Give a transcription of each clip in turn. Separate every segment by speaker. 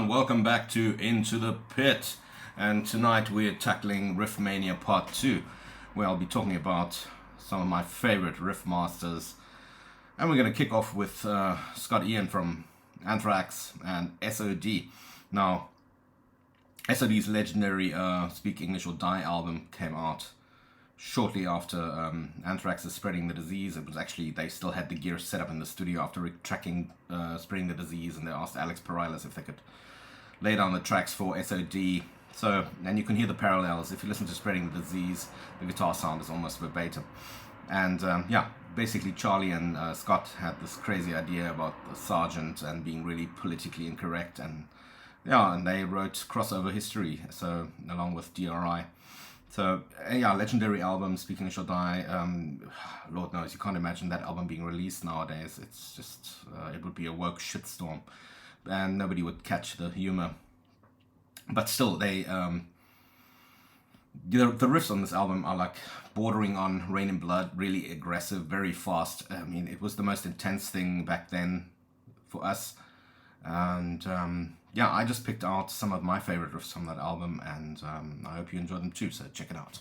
Speaker 1: Welcome back to Into the Pit, and tonight we're tackling Riff Mania Part 2, where I'll be talking about some of my favorite riff masters, and we're going to kick off with s.o.d from Anthrax and s.o.d. Now, s.o.d's legendary Speak English or Die album came out shortly after Anthrax's Spreading the Disease. It was actually, they still had the gear set up in the studio after tracking Spreading the Disease, and they asked Alex Perales if they could lay down the tracks for s.o.d. So, and you can hear the parallels. If you listen to Spreading the Disease, the guitar sound is almost verbatim. And basically Charlie and Scott had this crazy idea about the Sergeant and being really politically incorrect, and they wrote crossover history, so along with DRI. So legendary album, Speak English or Die. Lord knows, you can't imagine that album being released nowadays. It's just, it would be a woke shitstorm, and nobody would catch the humor. But still, they the riffs on this album are like bordering on Rain in Blood, really aggressive, very fast. I mean, it was the most intense thing back then for us. And I just picked out some of my favorite riffs from that album, and I hope you enjoyed them too, so check it out.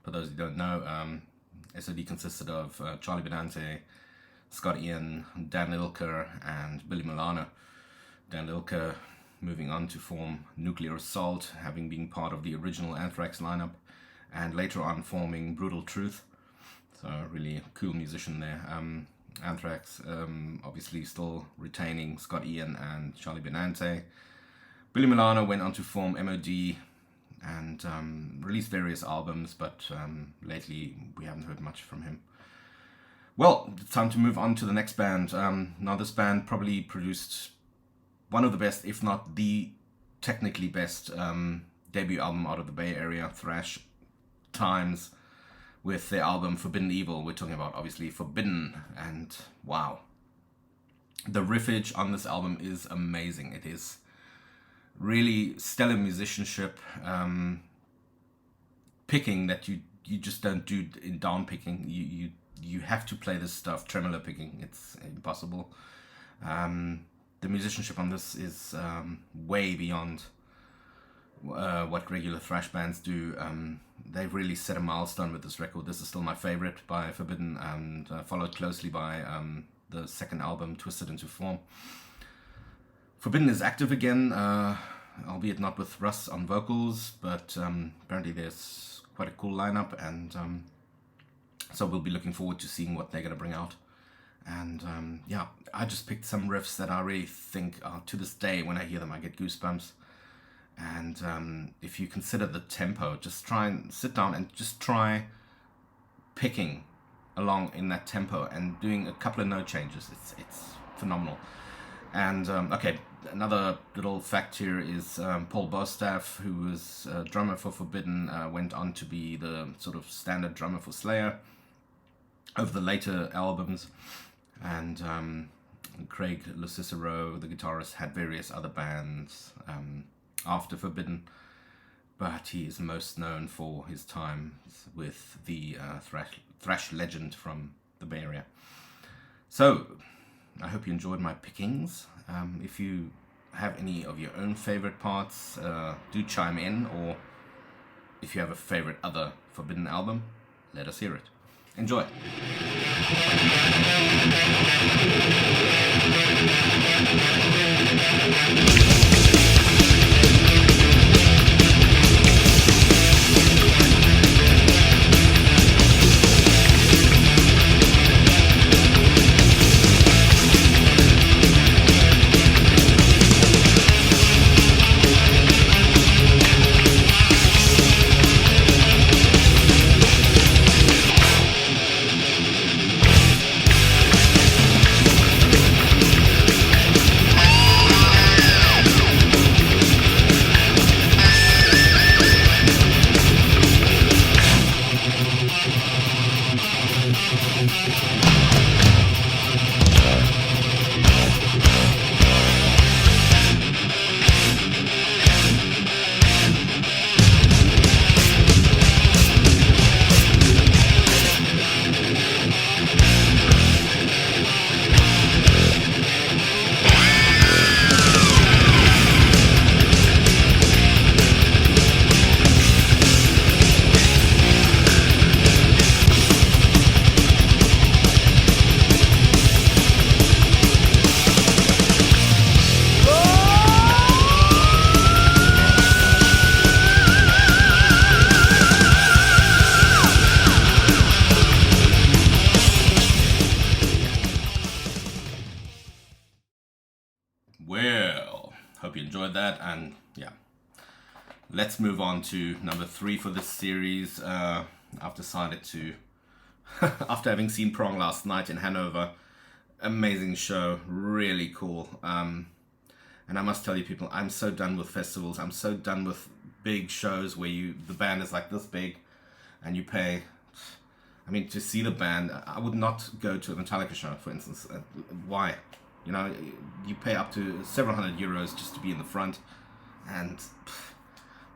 Speaker 1: For those who don't know, s.o.d consisted of Charlie Benante, Scott Ian, Dan Lilker, and Billy Milano. Dan Lilker moving on to form Nuclear Assault, having been part of the original Anthrax lineup, and later on forming Brutal Truth. So really a cool musician there. Anthrax obviously still retaining Scott Ian and Charlie Benante. Billy Milano went on to form m.o.d. and released various albums, but lately we haven't heard much from him. Well, it's time to move on to the next band. Now this band probably produced one of the best, if not the technically best debut album out of the Bay Area thrash times, with their album Forbidden Evil. We're talking about obviously Forbidden, and wow, the riffage on this album is amazing. It is really stellar musicianship, picking that you just don't do in down picking. You have to play this stuff tremolo picking. It's impossible. The musicianship on this is way beyond what regular thrash bands do. they've really set a milestone with this record. This is still my favorite by Forbidden, and followed closely by the second album, Twisted Into Form. Forbidden is active again, albeit not with Russ on vocals, but apparently there's quite a cool lineup, and so we'll be looking forward to seeing what they're going to bring out. And yeah, I just picked some riffs that I really think are, to this day, when I hear them, I get goosebumps. And if you consider the tempo, just try and sit down and just try picking along in that tempo and doing a couple of note changes. It's phenomenal. And okay, another little fact here is Paul Bostaff, who was drummer for Forbidden, went on to be the sort of standard drummer for Slayer over the later albums. And Craig Lucicero, the guitarist, had various other bands after Forbidden, but he is most known for his time with the thrash legend from the Bay Area. So I hope you enjoyed my pickings. If you have any of your own favorite parts, do chime in, or if you have a favorite other Forbidden album, let us hear it. Enjoy. Well, hope you enjoyed that, and yeah, let's move on to number 3 for this series. I've decided to, after having seen Prong last night in Hanover, amazing show, really cool. And I must tell you people, I'm so done with festivals. I'm so done with big shows where the band is like this big, and you pay. I mean, to see the band, I would not go to a Metallica show, for instance. Why? You know, you pay up to several €100 just to be in the front, and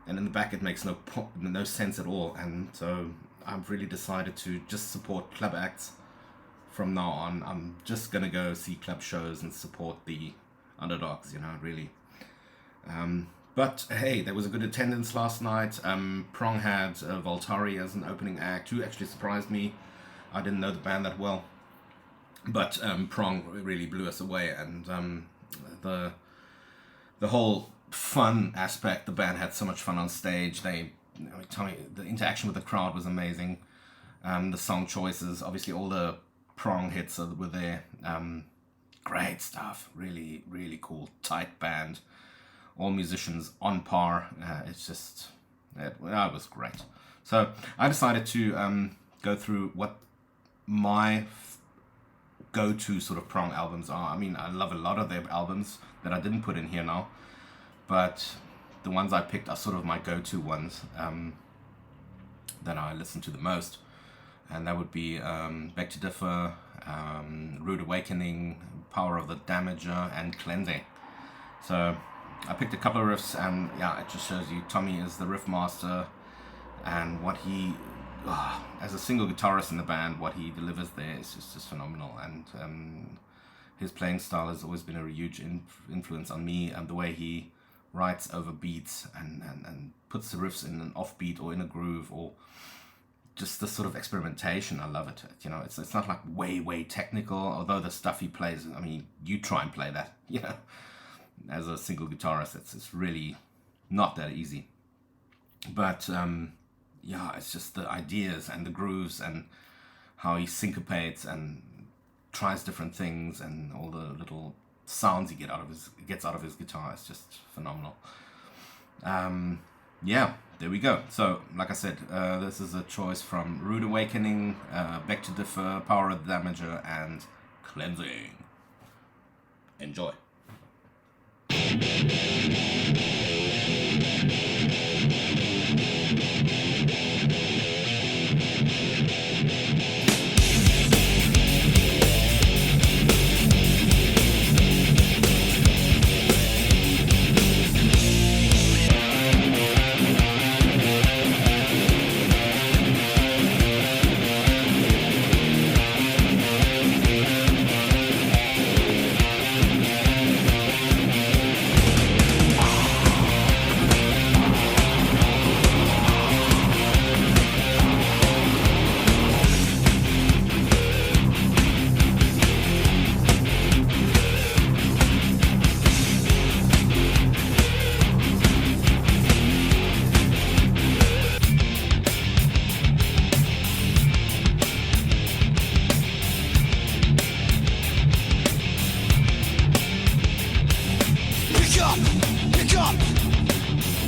Speaker 1: in the back it makes no sense at all. And so I've really decided to just support club acts from now on. I'm just gonna go see club shows and support the underdogs, you know, really. But hey, there was a good attendance last night. Prong had Voltari as an opening act, who actually surprised me. I didn't know the band that well. But Prong really blew us away, and the whole fun aspect, the band had so much fun on stage. The interaction with the crowd was amazing. The song choices, obviously all the Prong hits were there. Great stuff, really, really cool, tight band. All musicians on par. It was great. So I decided to go through what my go-to sort of Prong albums are. I mean, I love a lot of their albums that I didn't put in here now, but the ones I picked are sort of my go-to ones that I listen to the most, and that would be Beg to Differ, Rude Awakening, Power of the Damager, and Cleansing. So I picked a couple of riffs, and yeah, it just shows you Tommy is the riff master, and what he, as a single guitarist in the band, what he delivers there is just phenomenal. And his playing style has always been a huge influence on me, and the way he writes over beats and puts the riffs in an offbeat or in a groove, or just the sort of experimentation. I love it. You know, it's not like way technical, although the stuff he plays, I mean, you try and play that, you know, as a single guitarist, it's really not that easy. But yeah, it's just the ideas and the grooves and how he syncopates and tries different things, and all the little sounds he gets out of his guitar is just phenomenal. Yeah, there we go. So, like I said, this is a choice from Rude Awakening, Back to Differ, Power of the Damager, and Cleansing. Enjoy.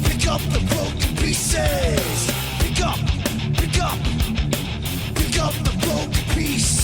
Speaker 1: Pick up the broken pieces. Pick up the broken piece.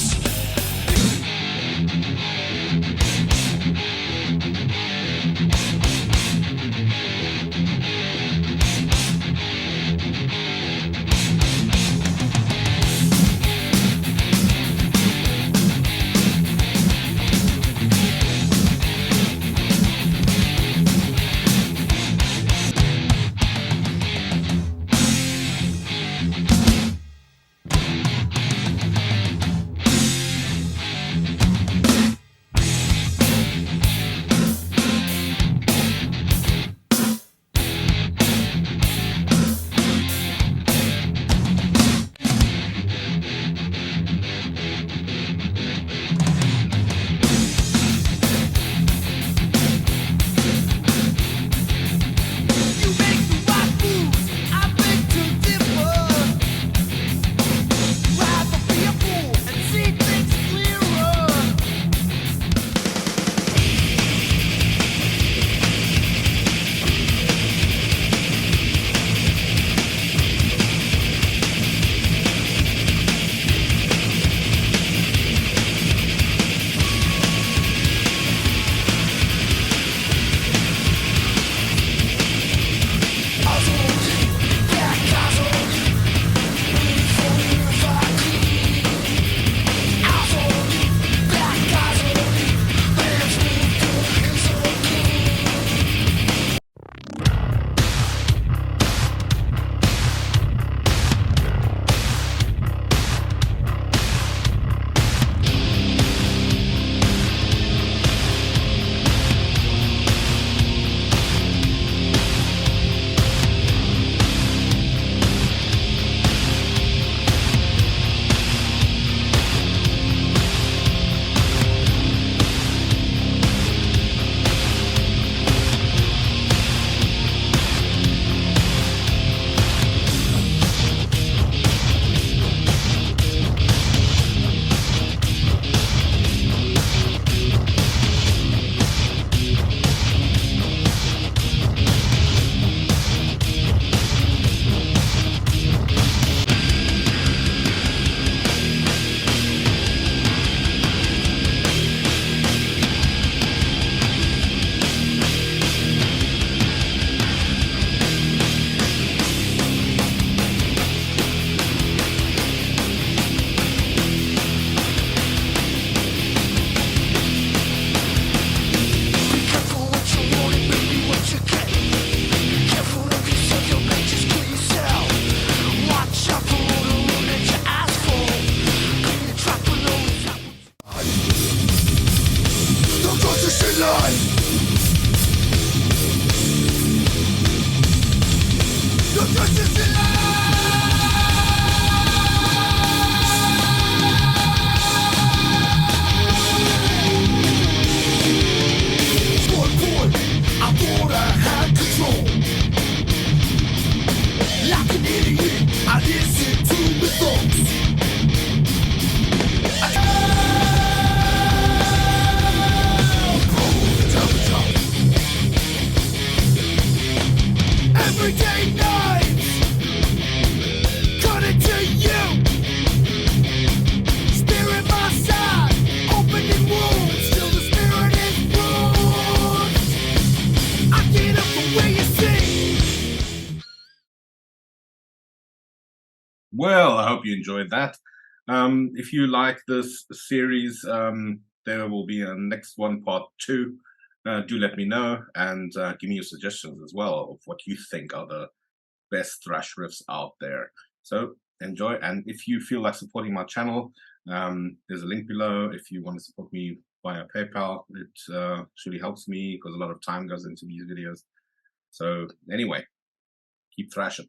Speaker 1: Well, I hope you enjoyed that. If you like this series, there will be a next one, part 2. Do let me know, and give me your suggestions as well of what you think are the best thrash riffs out there. So enjoy, and if you feel like supporting my channel, there's a link below. If you want to support me via PayPal, it really helps me because a lot of time goes into these videos. So anyway, keep thrashing.